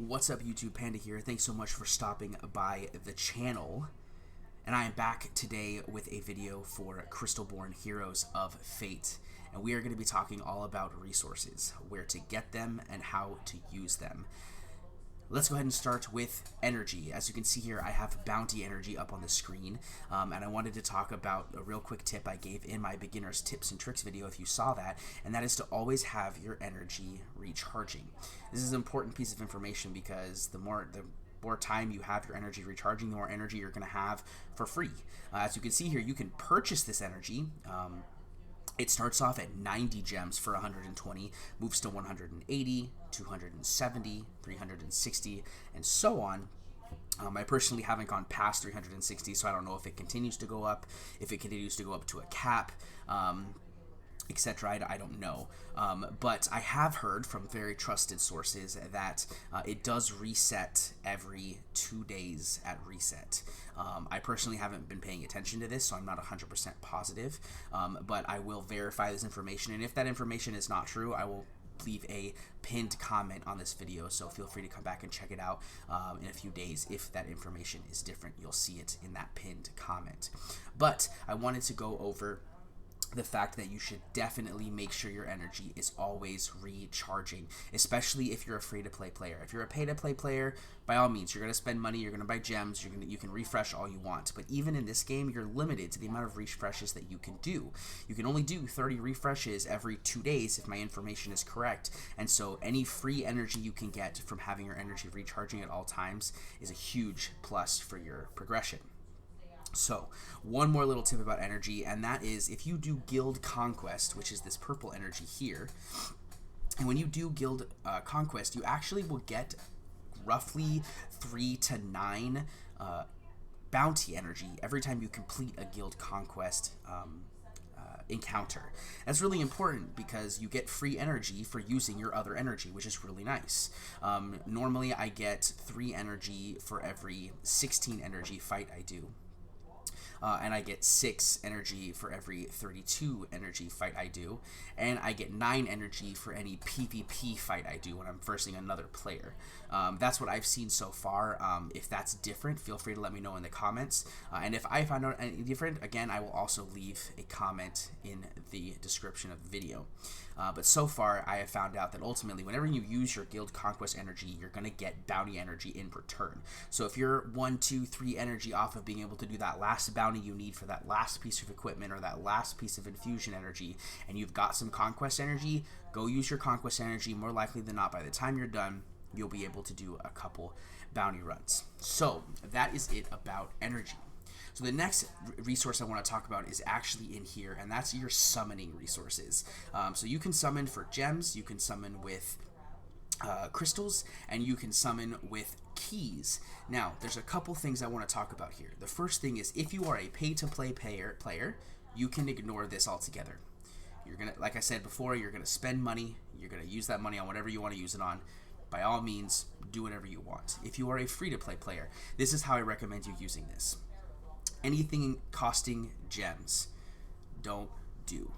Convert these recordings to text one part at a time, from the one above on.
What's up, YouTube? Panda here. Thanks so much for stopping by the channel. And I am back today with a video for Crystalborne Heroes of Fate. And we are going to be talking all about resources, where to get them, and how to use them. Let's go ahead and start with energy. As you can see here, I have bounty energy up on the screen, and I wanted to talk about a real quick tip I gave in my beginner's tips and tricks video, if you saw that, and that is to always have your energy recharging. This is an important piece of information because the more time you have your energy recharging, the more energy you're going to have for free. As you can see here, you can purchase this energy. It starts off at 90 gems for 120, moves to 180, 270, 360, and so on. I personally haven't gone past 360, so I don't know if it continues to go up, if it continues to go up to a cap, etc. I don't know. But I have heard from very trusted sources that it does reset every 2 days at reset. I personally haven't been paying attention to this, so I'm not 100% positive, but I will verify this information, and if that information is not true, I will leave a pinned comment on this video, so feel free to come back and check it out in a few days. If that information is different, you'll see it in that pinned comment. But I wanted to go over the fact that you should definitely make sure your energy is always recharging, especially if you're a free-to-play player. If you're a pay-to-play player, by all means, you're going to spend money, you're going to buy gems, you can refresh all you want. But even in this game, you're limited to the amount of refreshes that you can do. You can only do 30 refreshes every 2 days if my information is correct. And so any free energy you can get from having your energy recharging at all times is a huge plus for your progression. So, one more little tip about energy, and that is if you do Guild Conquest, which is this purple energy here, and when you do Guild Conquest, you actually will get roughly 3 to 9 bounty energy every time you complete a Guild Conquest encounter. That's really important because you get free energy for using your other energy, which is really nice. Normally, I get 3 energy for every 16 energy fight I do. And I get 6 energy for every 32 energy fight I do, and I get 9 energy for any PvP fight I do when I'm versing another player. That's what I've seen so far. If that's different, feel free to let me know in the comments, and if I find out any different, again, I will also leave a comment in the description of the video. But so far, I have found out that ultimately, whenever you use your Guild Conquest energy, you're going to get bounty energy in return. So if you're 1, 2, 3 energy off of being able to do that last bounty you need for that last piece of equipment or that last piece of infusion energy, and you've got some conquest energy, go use your conquest energy. More likely than not, by the time you're done, you'll be able to do a couple bounty runs. So that is it about energy. So the next resource I want to talk about is actually in here, and that's your summoning resources. So you can summon for gems, you can summon with crystals, and you can summon with keys. Now, there's a couple things I want to talk about here. The first thing is, if you are a pay-to-play player, you can ignore this altogether. You're gonna, like I said before, you're gonna spend money. You're gonna use that money on whatever you want to use it on. By all means, do whatever you want. If you are a free-to-play player, this is how I recommend you using this. Anything costing gems, don't do.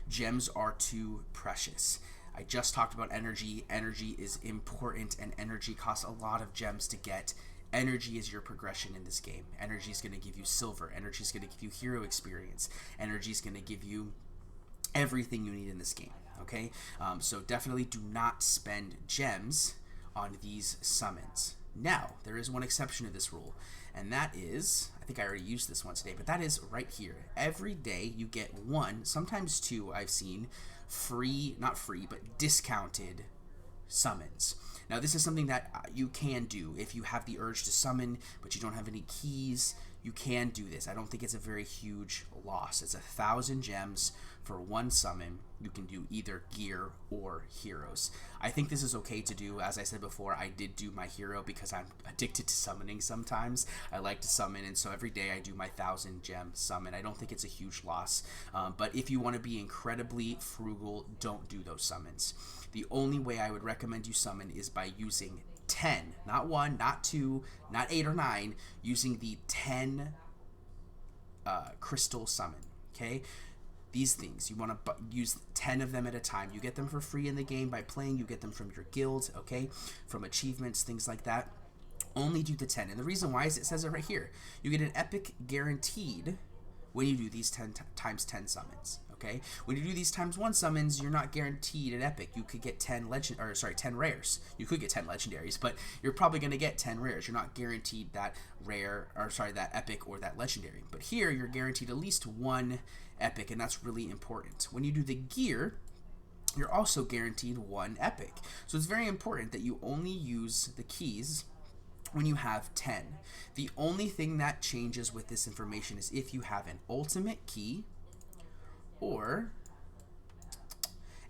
Gems are too precious. I just talked about energy. Energy is important, and energy costs a lot of gems to get. Energy is your progression in this game. Energy is going to give you silver. Energy is going to give you hero experience. Energy is going to give you everything you need in this game. Okay? So definitely do not spend gems on these summons. Now, there is one exception to this rule, and that is, I think I already used this one today, but that is right here. Every day you get 1, sometimes 2, I've seen, free, not free, but discounted summons. Now, this is something that you can do. If you have the urge to summon, but you don't have any keys, you can do this. I don't think it's a very huge loss. It's 1,000 gems for 1 summon. You can do either gear or heroes. I think this is okay to do. As I said before, I did do my hero because I'm addicted to summoning sometimes. I like to summon, and so every day I do my 1,000 gem summon. I don't think it's a huge loss, but if you want to be incredibly frugal, don't do those summons. The only way I would recommend you summon is by using 10, not 1, not 2, not 8 or 9, using the 10 crystal summon. Okay, these things. You want to use 10 of them at a time. You get them for free in the game by playing. You get them from your guild, okay, from achievements, things like that. Only do the 10. And the reason why is it says it right here. You get an epic guaranteed when you do these 10 times 10 summons. Okay, when you do these times 1 summons, you're not guaranteed an epic. You could get 10 rares. You could get 10 legendaries, but you're probably going to get 10 rares. You're not guaranteed that that epic or that legendary. But here, you're guaranteed at least 1 epic, and that's really important. When you do the gear, you're also guaranteed 1 epic. So it's very important that you only use the keys when you have 10. The only thing that changes with this information is if you have an ultimate key or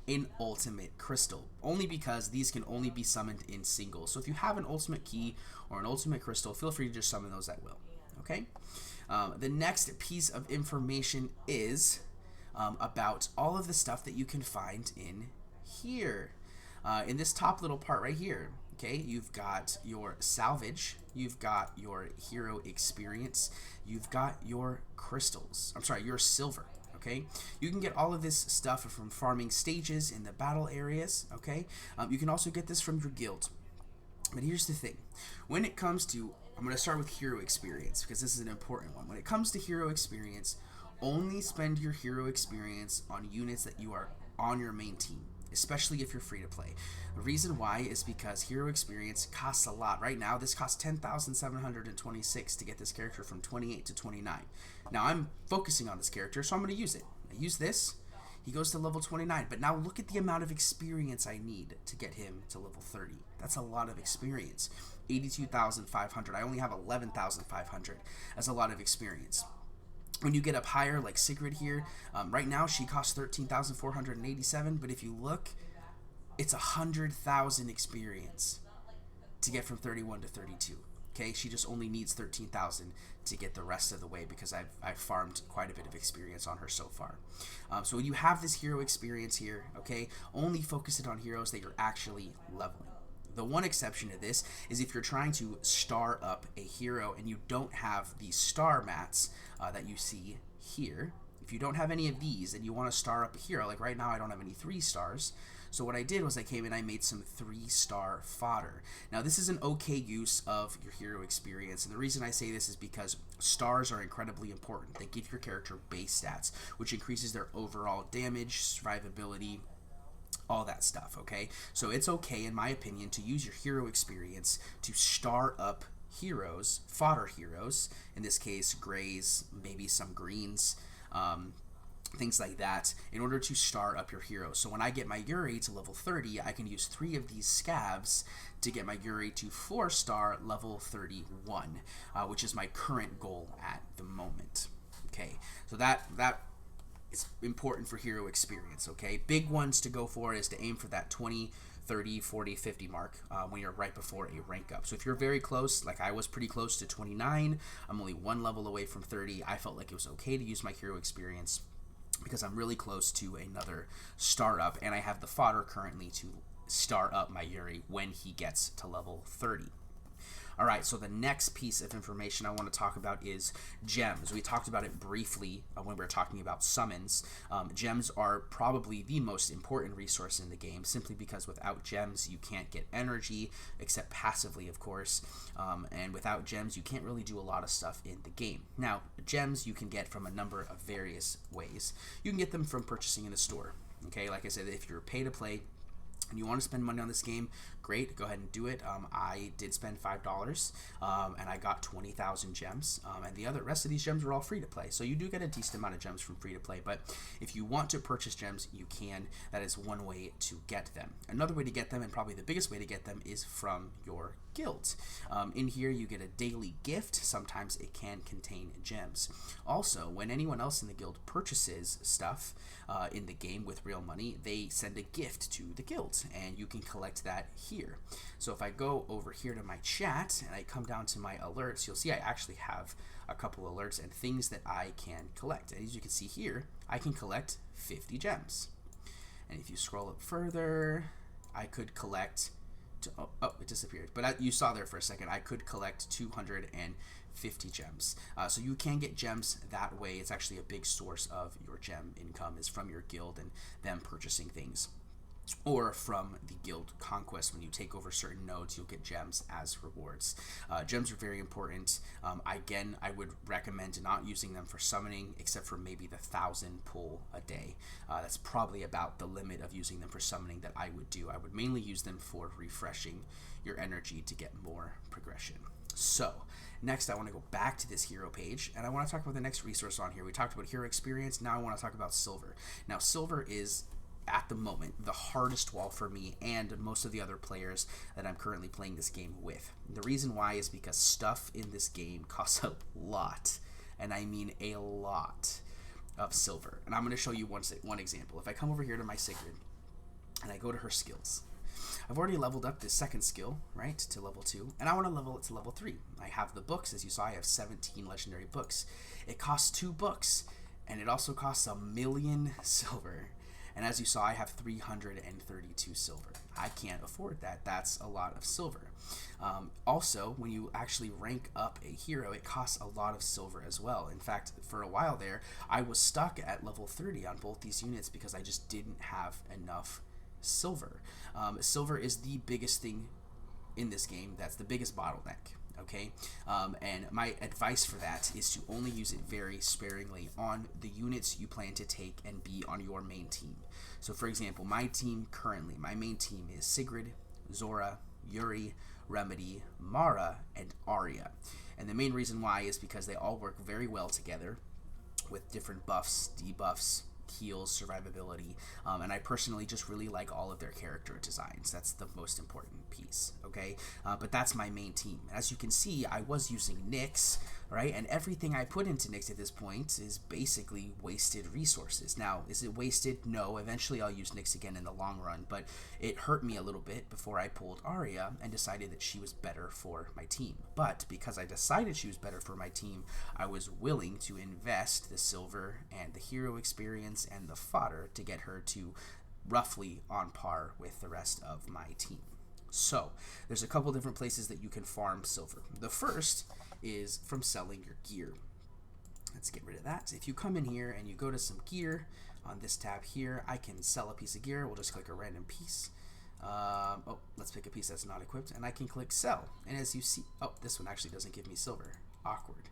an ultimate crystal, only because these can only be summoned in singles. So if you have an ultimate key or an ultimate crystal, feel free to just summon those at will. Okay. The next piece of information is about all of the stuff that you can find in here, in this top little part right here. Okay, you've got your salvage, you've got your hero experience, you've got your crystals. Your silver. Okay, you can get all of this stuff from farming stages in the battle areas. Okay, you can also get this from your guild. But here's the thing: when it comes to, I'm going to start with hero experience because this is an important one. When it comes to hero experience, only spend your hero experience on units that you are on your main team, especially if you're free to play. The reason why is because hero experience costs a lot. Right now, this costs 10,726 to get this character from 28 to 29. Now, I'm focusing on this character, so I'm going to use it. I use this. He goes to level 29. But now look at the amount of experience I need to get him to level 30. That's a lot of experience. 82,500. I only have 11,500. That's a lot of experience. When you get up higher, like Sigrid here, right now she costs 13,487, but if you look, it's 100,000 experience to get from 31 to 32. Okay, she just only needs 13,000 to get the rest of the way because I've farmed quite a bit of experience on her so far. So when you have this hero experience here, okay, only focus it on heroes that you're actually leveling. The one exception to this is if you're trying to star up a hero and you don't have the star mats that you see here. If you don't have any of these and you want to star up a hero, like right now I don't have any 3 stars. So what I did was I came in and I made some 3-star fodder. Now this is an okay use of your hero experience, and the reason I say this is because stars are incredibly important. They give your character base stats, which increases their overall damage, survivability, all that stuff, okay? So it's okay, in my opinion, to use your hero experience to star up heroes, fodder heroes, in this case grays, maybe some greens, things like that, in order to star up your hero. So when I get my Yuri to level 30, I can use 3 of these scabs to get my Yuri to 4-star level 31, which is my current goal at the moment. Okay, so that is important for hero experience. Okay, big ones to go for is to aim for that 20, 30, 40, 50 mark when you're right before a rank up. So if you're very close, like I was pretty close to 29, I'm only 1 level away from 30, I felt like it was okay to use my hero experience because I'm really close to another star up, and I have the fodder currently to star up my Yuri when he gets to level 30. Alright, so the next piece of information I want to talk about is gems. We talked about it briefly when we were talking about summons. Gems are probably the most important resource in the game, simply because without gems you can't get energy, except passively of course, and without gems you can't really do a lot of stuff in the game. Now, gems you can get from a number of various ways. You can get them from purchasing in a store. Okay, like I said, if you're pay to play, and you want to spend money on this game, great, go ahead and do it. I did spend $5, and I got 20,000 gems, and the rest of these gems were all free to play. So you do get a decent amount of gems from free to play, but if you want to purchase gems, you can. That is one way to get them. Another way to get them, and probably the biggest way to get them, is from your guild. In here you get a daily gift. Sometimes it can contain gems. Also, when anyone else in the guild purchases stuff in the game with real money, they send a gift to the guild, and you can collect that here. So if I go over here to my chat and I come down to my alerts, you'll see I actually have a couple alerts and things that I can collect. And as you can see here, I can collect 50 gems. And if you scroll up further, I could collect it disappeared. But you saw there for a second, I could collect 250 gems. So you can get gems that way. It's actually a big source of your gem income is from your guild and them purchasing things. Or from the guild conquest. When you take over certain nodes, you'll get gems as rewards. Gems are very important. Again, I would recommend not using them for summoning, except for maybe the 1,000 pull a day. That's probably about the limit of using them for summoning that I would do. I would mainly use them for refreshing your energy to get more progression. So next, I want to go back to this hero page, and I want to talk about the next resource on here. We talked about hero experience. Now I want to talk about silver. Now silver is, at the moment, the hardest wall for me and most of the other players that I'm currently playing this game with. The reason why is because stuff in this game costs a lot, and I mean a lot of silver. And I'm going to show you one example. If I come over here to my Sigrid and I go to her skills, I've already leveled up this second skill, right, to level 2, and I want to level it to level 3. I have the books. As you saw, I have 17 legendary books. It costs 2 books, and it also costs 1,000,000 silver. And as you saw, I have 332 silver. I can't afford that. That's a lot of silver. Also, when you actually rank up a hero, it costs a lot of silver as well. In fact, for a while there, I was stuck at level 30 on both these units because I just didn't have enough silver. Silver is the biggest thing in this game. That's the biggest bottleneck. Okay, and my advice for that is to only use it very sparingly on the units you plan to take and be on your main team. So for example, my team currently, my main team is Sigrid, Zora, Yuri, Remedy, Mara, and Arya. And the main reason why is because they all work very well together with different buffs, debuffs, heals, survivability, and I personally just really like all of their character designs. That's the most important piece, okay? But that's my main team. As you can see, I was using Nyx, right? And everything I put into Nyx at this point is basically wasted resources. Now, is it wasted? No. Eventually I'll use Nyx again in the long run, but it hurt me a little bit before I pulled Arya and decided that she was better for my team. But because I decided she was better for my team, I was willing to invest the silver and the hero experience and the fodder to get her to roughly on par with the rest of my team. So there's a couple different places that you can farm silver. The first is from selling your gear. Let's get rid of that. If you come in here and you go to some gear on this tab here, I can sell a piece of gear. We'll just click a random piece. Let's pick a piece that's not equipped, and I can click sell. And as you see, this one actually doesn't give me silver. Awkward.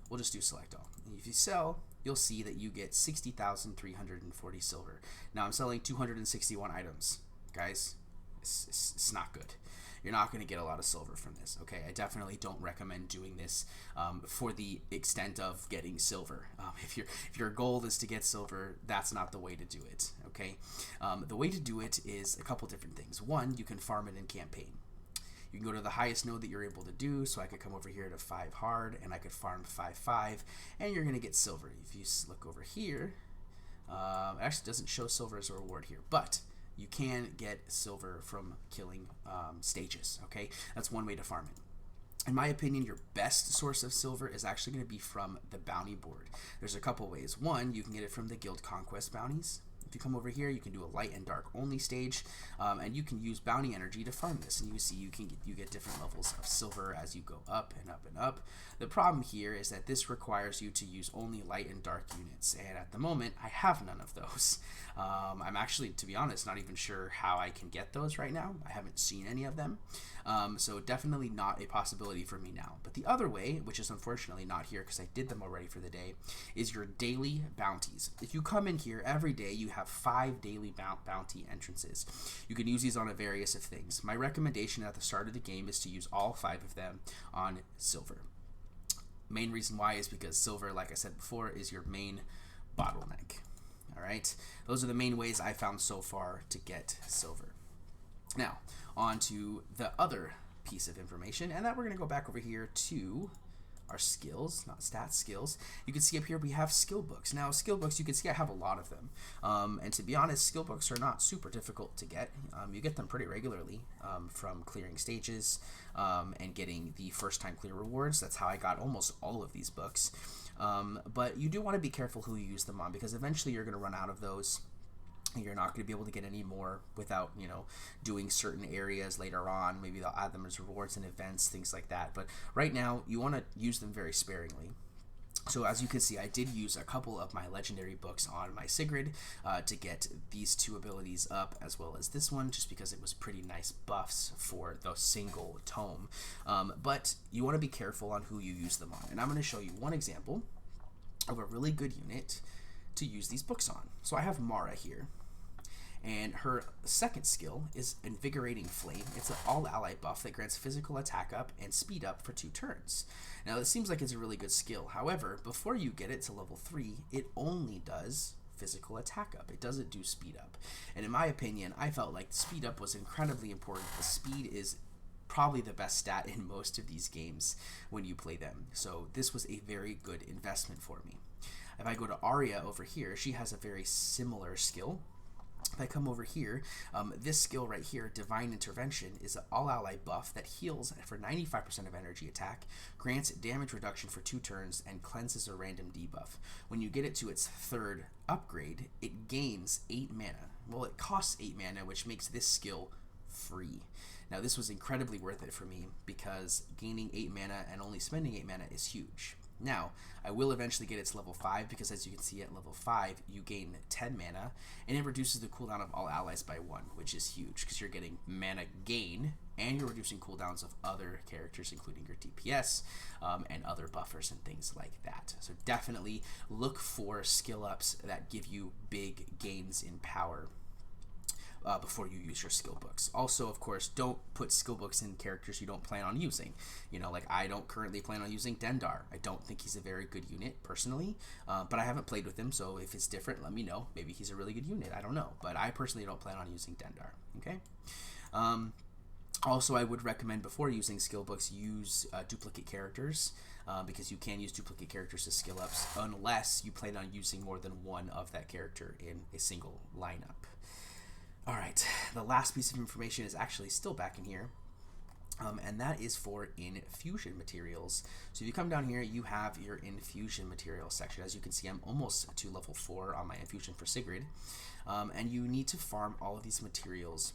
We'll just do select all. And if you sell, you'll see that you get 60,340 silver. Now I'm selling 261 items. Guys, it's not good. You're not going to get a lot of silver from this, okay? I definitely don't recommend doing this for the extent of getting silver. If your goal is to get silver, that's not the way to do it, okay? The way to do it is a couple different things. One, you can farm it in campaign. You can go to the highest node that you're able to do, so I could come over here to 5 hard, and I could farm 5, and you're going to get silver. If you look over here, it actually doesn't show silver as a reward here, but you can get silver from killing stages, okay? That's one way to farm it. In my opinion, your best source of silver is actually going to be from the bounty board. There's a couple ways. One, you can get it from the guild conquest bounties. If you come over here, you can do a light and dark only stage, and you can use bounty energy to farm this. And you see you get different levels of silver as you go up and up and up. The problem here is that this requires you to use only light and dark units, and at the moment, I have none of those. I'm actually, to be honest, not even sure how I can get those right now. I haven't seen any of them, so definitely not a possibility for me now. But the other way, which is unfortunately not here because I did them already for the day, is your daily bounties. If you come in here every day, you have 5 daily bounty entrances. You can use these on a various of things. My recommendation at the start of the game is to use all 5 of them on silver. Main reason why is because silver, like I said before, is your main bottleneck. All right, those are the main ways I found so far to get silver. Now, on to the other piece of information, and that we're going to go back over here to our skills, not stats, skills. You can see up here we have skill books. Now, skill books, you can see I have a lot of them. And to be honest, skill books are not super difficult to get. You get them pretty regularly from clearing stages and getting the first time clear rewards. That's how I got almost all of these books. But you do want to be careful who you use them on because eventually you're going to run out of those. You're not going to be able to get any more without, doing certain areas later on. Maybe they'll add them as rewards and events, things like that. But right now, you want to use them very sparingly. So as you can see, I did use a couple of my legendary books on my Sigrid to get these two abilities up, as well as this one, just because it was pretty nice buffs for the single tome. But you want to be careful on who you use them on. And I'm going to show you one example of a really good unit to use these books on. So I have Mara here. And her second skill is Invigorating Flame. It's an all-ally buff that grants physical attack up and speed up for 2 turns. Now, it seems like it's a really good skill. However, before you get it to level 3, it only does physical attack up. It doesn't do speed up. And in my opinion, I felt like speed up was incredibly important. The speed is probably the best stat in most of these games when you play them. So this was a very good investment for me. If I go to Arya over here, she has a very similar skill. If I come over here, this skill right here, Divine Intervention, is an all-ally buff that heals for 95% of energy attack, grants damage reduction for 2 turns, and cleanses a random debuff. When you get it to its 3rd upgrade, it gains 8 mana. Well, it costs 8 mana, which makes this skill free. Now, this was incredibly worth it for me because gaining 8 mana and only spending 8 mana is huge. Now, I will eventually get it to level 5 because, as you can see, at level 5, you gain 10 mana, and it reduces the cooldown of all allies by 1, which is huge because you're getting mana gain, and you're reducing cooldowns of other characters, including your DPS and other buffers and things like that. So definitely look for skill ups that give you big gains in power before you use your skill books. Also, of course, don't put skill books in characters you don't plan on using. Like I don't currently plan on using Dendar. I don't think he's a very good unit personally, but I haven't played with him, so if it's different, let me know. Maybe he's a really good unit. I don't know, but I personally don't plan on using Dendar. Okay. Also, I would recommend before using skill books, use duplicate characters because you can use duplicate characters as skill ups unless you plan on using more than one of that character in a single lineup. Alright, the last piece of information is actually still back in here, and that is for Infusion Materials. So if you come down here, you have your Infusion Materials section. As you can see, I'm almost to level 4 on my Infusion for Sigrid, and you need to farm all of these materials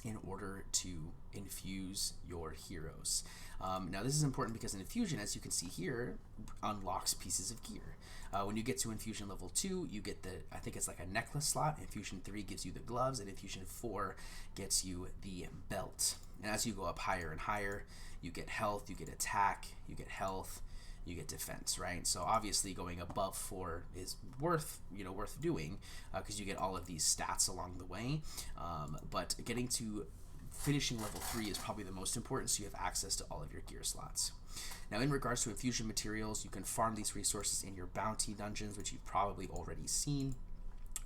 in order to infuse your heroes. Now this is important because in Infusion, as you can see here, unlocks pieces of gear. When you get to Infusion level 2, you get I think it's like a necklace slot. Infusion 3 gives you the gloves, and Infusion 4 gets you the belt. And as you go up higher and higher, you get health, you get attack, you get health, you get defense, right? So obviously going above 4 is worth doing because you get all of these stats along the way. But getting to finishing level 3 is probably the most important, so you have access to all of your gear slots. Now, in regards to Infusion Materials, you can farm these resources in your bounty dungeons, which you've probably already seen.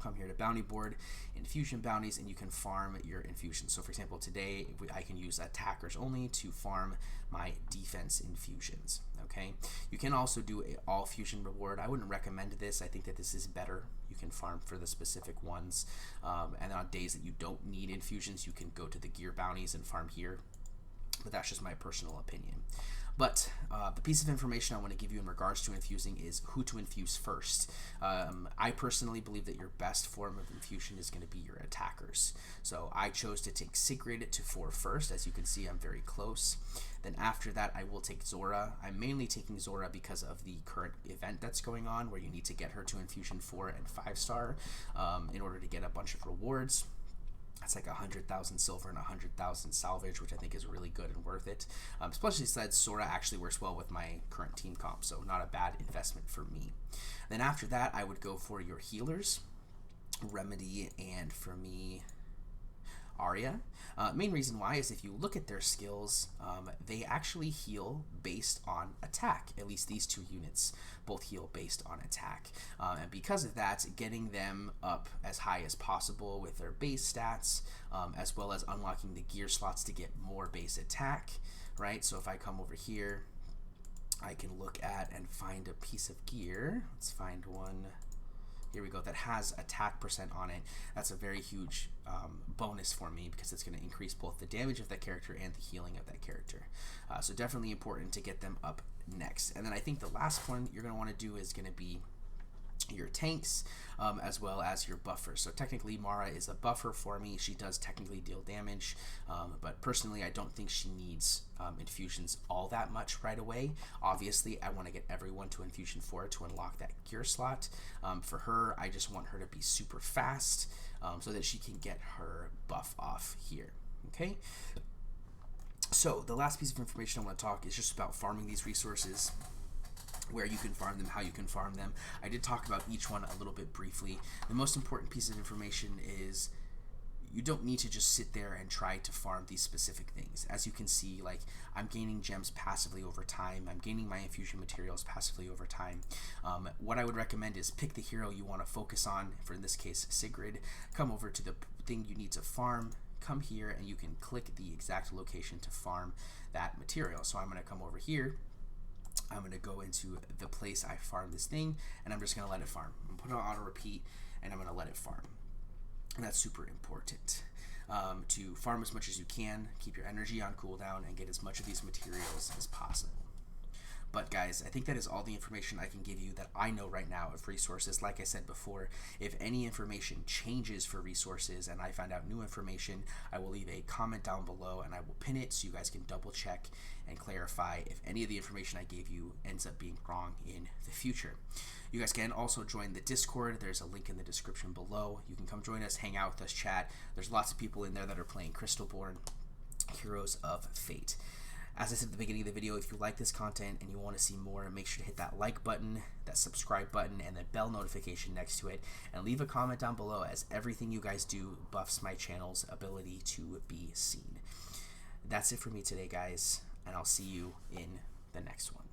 Come here to Bounty Board, Infusion Bounties, and you can farm your infusions. So, for example, today I can use attackers only to farm my defense infusions. Okay, you can also do an all fusion reward. I wouldn't recommend this. I think that this is better. You can farm for the specific ones, and on days that you don't need infusions, you can go to the gear bounties and farm here. But that's just my personal opinion. But the piece of information I want to give you in regards to infusing is who to infuse first. I personally believe that your best form of infusion is going to be your attackers. So I chose to take Sigrid to 4 first. As you can see, I'm very close. Then after that, I will take Zora. I'm mainly taking Zora because of the current event that's going on where you need to get her to Infusion 4 and 5-star in order to get a bunch of rewards. That's like 100,000 silver and 100,000 salvage, which I think is really good and worth it. Especially since Sora actually works well with my current team comp, so not a bad investment for me. Then after that, I would go for your healers, Remedy, and for me, Arya. Main reason why is if you look at their skills, they actually heal based on attack. At least these 2 units both heal based on attack. And because of that, getting them up as high as possible with their base stats, as well as unlocking the gear slots to get more base attack, right? So if I come over here, I can look at and find a piece of gear. Let's find one. Here we go, that has attack % on it. That's a very huge bonus for me because it's going to increase both the damage of that character and the healing of that character. So definitely important to get them up next. And then I think the last one you're going to want to do is going to be your tanks, as well as your buffer. So technically Mara is a buffer for me. She does technically deal damage, but personally I don't think she needs infusions all that much right away. Obviously I want to get everyone to infusion 4 to unlock that gear slot. For her, I just want her to be super fast so that she can get her buff off here. Okay, so the last piece of information I want to talk is just about farming these resources, where you can farm them, how you can farm them. I did talk about each one a little bit briefly. The most important piece of information is you don't need to just sit there and try to farm these specific things. As you can see, like, I'm gaining gems passively over time. I'm gaining my infusion materials passively over time. What I would recommend is pick the hero you want to focus on. For in this case, Sigrid. Come over to the thing you need to farm. Come here and you can click the exact location to farm that material. So I'm going to come over here. I'm going to go into the place I farmed this thing, and I'm just going to let it farm. I'm going to put it on auto repeat, and I'm going to let it farm. And that's super important. To farm as much as you can, keep your energy on cooldown, and get as much of these materials as possible. But guys, I think that is all the information I can give you that I know right now of resources. Like I said before, if any information changes for resources and I find out new information, I will leave a comment down below and I will pin it so you guys can double check and clarify if any of the information I gave you ends up being wrong in the future. You guys can also join the Discord. There's a link in the description below. You can come join us, hang out with us, chat. There's lots of people in there that are playing Crystalborne, Heroes of Fate. As I said at the beginning of the video, if you like this content and you want to see more, make sure to hit that like button, that subscribe button, and the bell notification next to it, and leave a comment down below, as everything you guys do buffs my channel's ability to be seen. That's it for me today, guys, and I'll see you in the next one.